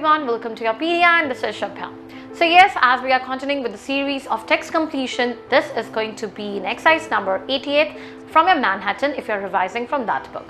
everyone, welcome to your Yourpedia and this is Shubhya. So yes, as we are continuing with the series of text completion, this is going to be in exercise number 88 from your Manhattan if you're revising from that book.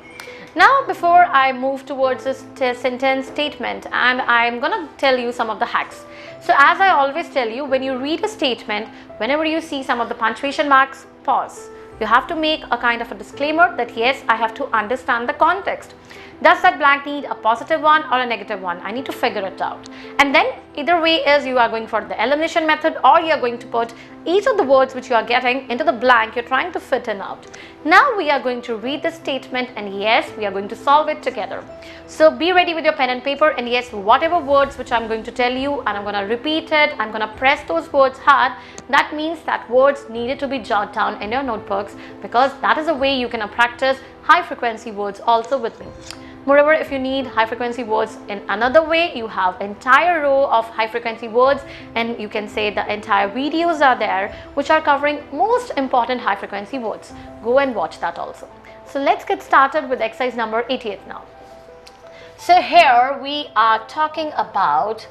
Now before I move towards this sentence statement, and I'm gonna tell you some of the hacks. So as I always tell you, when you read a statement, whenever you see some of the punctuation marks, pause. You have to make a kind of a disclaimer that yes, I have to understand the context. Does that blank need a positive one or a negative one? I need to figure it out. And then either way is you are going for the elimination method, or you are going to put each of the words which you are getting into the blank you're trying to fit in out. Now we are going to read the statement, and yes, we are going to solve it together. So be ready with your pen and paper, and yes, whatever words which I'm going to tell you and I'm going to repeat it, I'm going to press those words hard. That means that words needed to be jotted down in your notebooks, because that is a way you can practice high frequency words also with me. Moreover, if you need high frequency words in another way, you have entire row of high frequency words, and you can say the entire videos are there which are covering most important high frequency words. Go and watch that also. So let's get started with exercise number 88 now. So here we are talking about,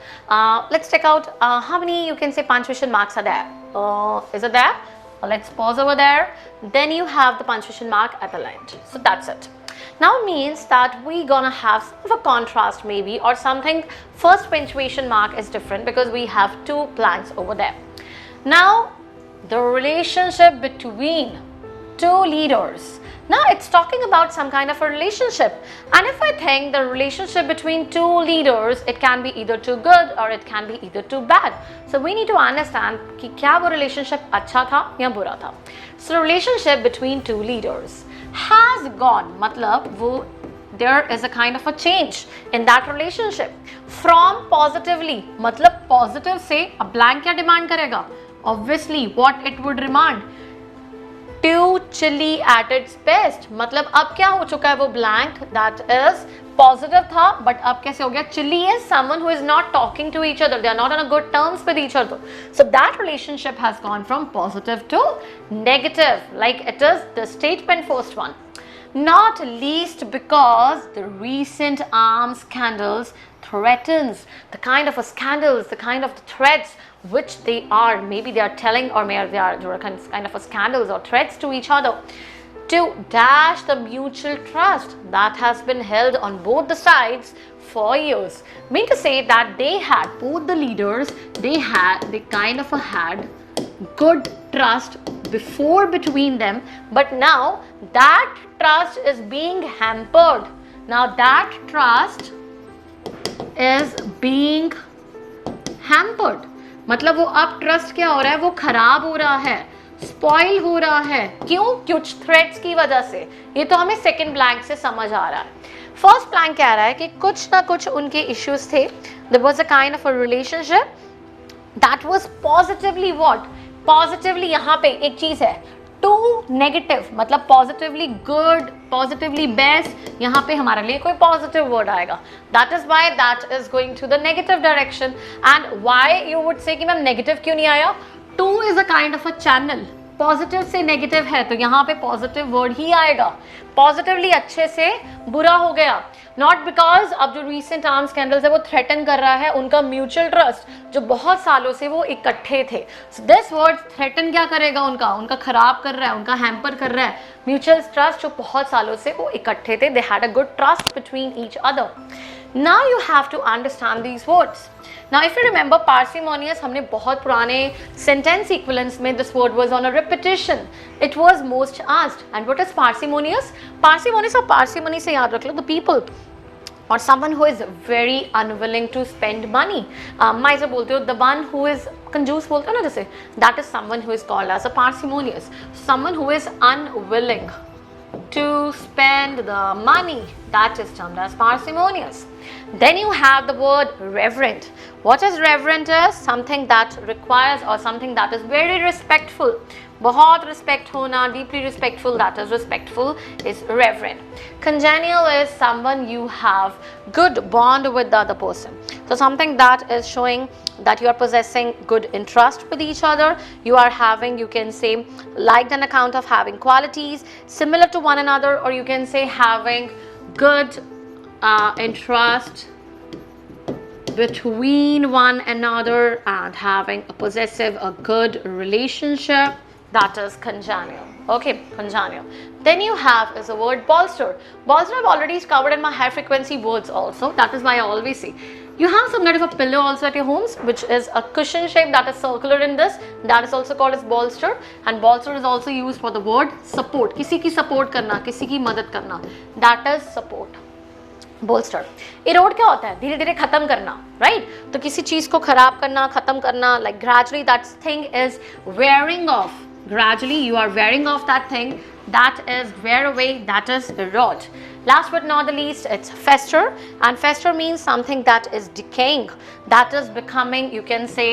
let's check out how many you can say punctuation marks are there. Is it there? Let's pause over there. Then you have the punctuation mark at the end. So that's it. Now means that we gonna have some of a contrast maybe, or something. First punctuation mark is different because we have two blanks over there. Now the relationship between two leaders. Now it's talking about some kind of a relationship, and if I think the relationship between two leaders, it can be either too good or it can be either too bad. So we need to understand कि क्या वो relationship अच्छा था या बुरा था. So relationship between two leaders has gone, मतलब वो there is a kind of a change in that relationship from positively, मतलब positive से अब blank क्या demand करेगा? Obviously what it would demand, too chilly at its best. मतलब अब क्या हो चुका है वो blank that is positive था, but अब कैसे हो गया? Chilly is someone who is not talking to each other. They are not on a good terms with each other. So that relationship has gone from positive to negative, like it is the statement first one. Not least because the recent arms scandals threatens the kind of a scandals, the kind of the threats which they are, maybe they are telling, or maybe they are kind of a scandals or threats to each other, to dash the mutual trust that has been held on both the sides for years. Mean to say that they had, both the leaders, they kind of had good trust before between them, but now that trust is being hampered. Now that trust is being hampered. मतलब वो अब trust क्या हो रहा है, वो खराब हो रहा है, स्पॉइल हो रहा है. क्यों? कुछ थ्रेट्स की वजह से. ये तो हमें सेकंड ब्लैंक से समझ आ रहा है. फर्स्ट ब्लैंक कह रहा है कि कुछ ना कुछ उनके इश्यूज थे. There was a kind of a relationship that was positively what, positively यहाँ पे एक चीज है, टू नेगेटिव मतलब पॉजिटिवली गुड, पॉजिटिवली बेस्ट. यहाँ पे हमारे लिए कोई पॉजिटिव वर्ड आएगा. That is why that is going to the negative direction. And why you would say कि मैम नेगेटिव क्यों नहीं आया? To is a kind of a channel. Positive से नेगेटिव है तो यहाँ पे पॉजिटिव वर्ड ही आएगा. पॉजिटिवली अच्छे से बुरा हो गया. नॉट बिकॉज अब जो रिसेंट आर्म स्कैंडल्स है वो थ्रेटन कर रहा है उनका म्यूचुअल ट्रस्ट, जो बहुत सालों से वो इकट्ठे थे. सो दिस वर्ड थ्रेटन क्या करेगा? उनका खराब कर रहा है, उनका हैम्पर कर रहा है म्यूचुअल ट्रस्ट, जो बहुत सालों से वो इकट्ठे थे. They had a good trust between each other. Now you have to understand these words. Now if you remember parsimonious, हमने बहुत पुराने sentence equivalents में this word was on a repetition. It was most asked. And what is parsimonious? Parsimonious और parsimony से याद रख लो, the people or someone who is very unwilling to spend money. miser बोलते हो, the one who is कंजूस बोलते हो ना जैसे, that is someone who is called as a parsimonious. Someone who is unwilling to spend the money, that is termed as parsimonious. Then you have the word reverent. What is reverent? Is something that requires or something that is very respectful. बहुत respect होना, deeply respectful, that is respectful is reverent. Congenial is someone you have good bond with the other person. So something that is showing that you are possessing good interest with each other. You are having, you can say, liked an account of having qualities similar to one another, or you can say having good interest between one another and having a possessive, a good relationship. That is congenial. Okay, congenial. Then you have is the word bolster. Bolster I've already covered in my high frequency words also. That is why I always say you have some kind of a pillow also at your homes, which is a cushion shape that is circular in this. That is also called as bolster. And bolster is also used for the word support. किसी की support करना, किसी की मदद करना. That is support. Bolster. Erode क्या होता है? धीरे धीरे खत्म करना, राइट? तो किसी चीज को खराब करना, खत्म करना, like gradually that thing is wearing of. Gradually you are wearing off that thing. That is wear away. That is erode. Last but not the least, it's fester, and fester means something that is decaying, that is becoming, you can say,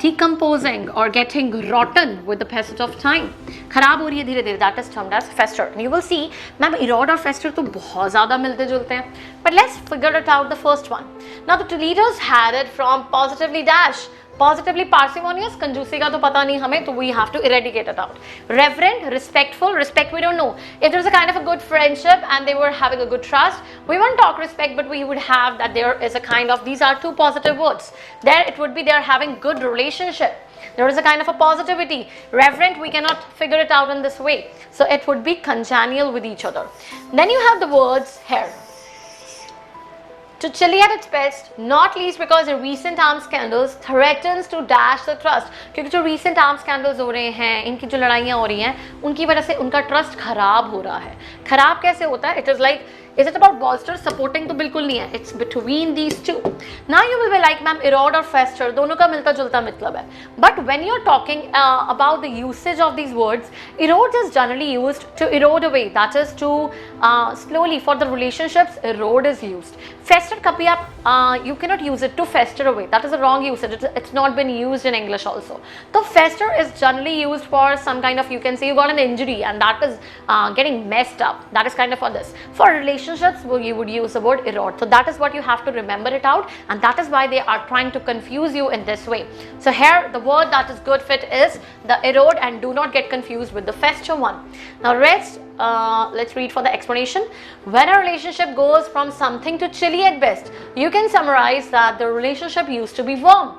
decomposing or getting rotten with the passage of time. खराब हो रही है धीरे धीरे. That is termed as fester. And you will see, ma'am erode और fester तो बहुत ज़्यादा मिलते जुलते हैं. But let's figure it out. The first one. Now the Toledos had it from positively dash. Positively parsimonious, कंजूसी का तो पता नहीं हमें, तो we have to eradicate it out. Reverent, respectful, respect we don't know. If there's a kind of a good friendship and they were having a good trust, we won't talk respect, but we would have that there is a kind of, these are two positive words. There it would be they're having good relationship. There is a kind of a positivity. Reverent, we cannot figure it out in this way. So it would be congenial with each other. Then you have the words here. To chilly at its best, not least because the recent arms scandals threatens to dash the trust. क्योंकि जो recent arms scandals हो रहे हैं, इनकी जो लड़ाइयाँ हो रही हैं, उनकी वजह से उनका ट्रस्ट खराब हो रहा है. खराब कैसे होता है? It is like, is it about bolster supporting? तो बिल्कुल नहीं है. It's between these two. Now you will be like, ma'am, erode और fester दोनों का मिलता जुलता मतलब है. But when you're talking about the usage of these words, erode is generally used to erode away. That is to slowly, for the relationships, erode is used. Fester kabhi you cannot use it to fester away. That is a wrong usage. It's not been used in English also. So fester is generally used for some kind of, you can say you got an injury and that is getting messed up. That is kind of for this. For relationships, you would use the word erode. So that is what you have to remember it out, and that is why they are trying to confuse you in this way. So here the word that is good fit is the erode, and do not get confused with the fester one. Now rest. Let's read for the explanation. When a relationship goes from something to chilly at best, you can summarize that the relationship used to be warm.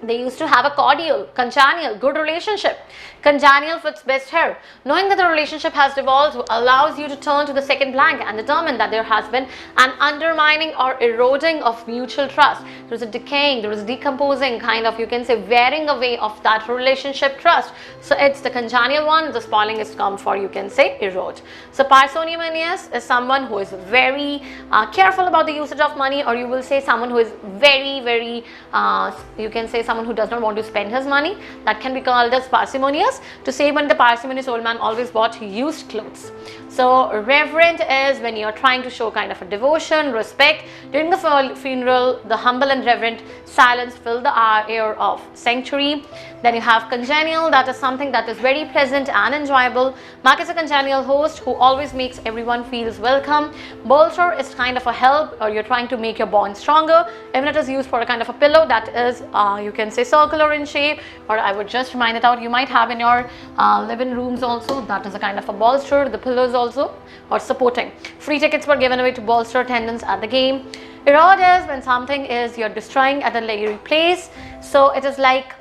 They used to have a cordial, congenial, good relationship. Congenial fits best here. Knowing that the relationship has devolved allows you to turn to the second blank and determine that there has been an undermining or eroding of mutual trust. There is a decaying, there is a decomposing kind of, you can say, wearing away of that relationship trust. So it's the congenial one. The spoiling is come for, you can say, erode. So parsimonious is someone who is very careful about the usage of money, or you will say someone who is very, very, you can say someone who does not want to spend his money. That can be called as parsimonious. To save money, the parsimonious old man always bought used clothes. So reverent is when you are trying to show kind of a devotion, respect. During the funeral, the humble and reverent silence filled the air of sanctuary. Then you have congenial, that is something that is very pleasant and enjoyable. Mark is a congenial host who always makes everyone feels welcome. Bolster is kind of a help, or you're trying to make your bond stronger. Even it is used for a kind of a pillow that is, you can say, circular in shape, or I would just remind it out, you might have in your living rooms also. That is a kind of a bolster. The pillows also, or supporting. Free tickets were given away to bolster attendance at the game. Erode is when something is you're destroying at a later place. So it is like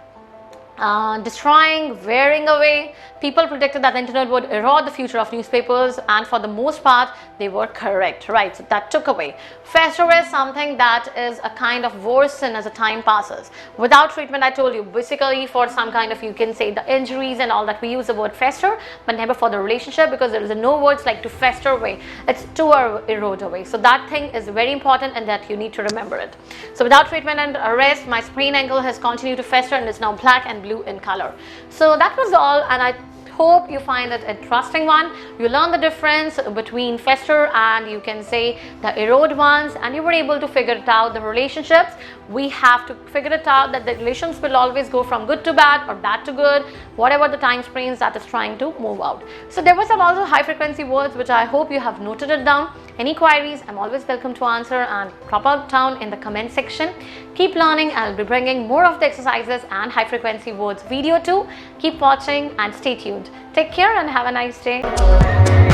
destroying, wearing away. People predicted that the internet would erode the future of newspapers, and for the most part they were correct, right? So that took away. Fester is something that is a kind of worsen as the time passes. Without treatment, I told you, basically for some kind of, you can say, the injuries and all that, we use the word fester, but never for the relationship, because there is no words like to fester away. It's to erode away. So that thing is very important, and that you need to remember it. So without treatment and arrest, my sprained ankle has continued to fester and is now black and blue in color. So that was all, and I hope you find it an interesting one. You learn the difference between fester and, you can say, the erode ones, and you were able to figure it out. The relationships, we have to figure it out that the relations will always go from good to bad or bad to good, whatever the time frames that is trying to move out. So there were some also high frequency words which I hope you have noted it down. Any queries, I'm always welcome to answer, and drop out down in the comment section. Keep learning. I'll be bringing more of the exercises and high frequency words video too. Keep watching and stay tuned. Take care and have a nice day.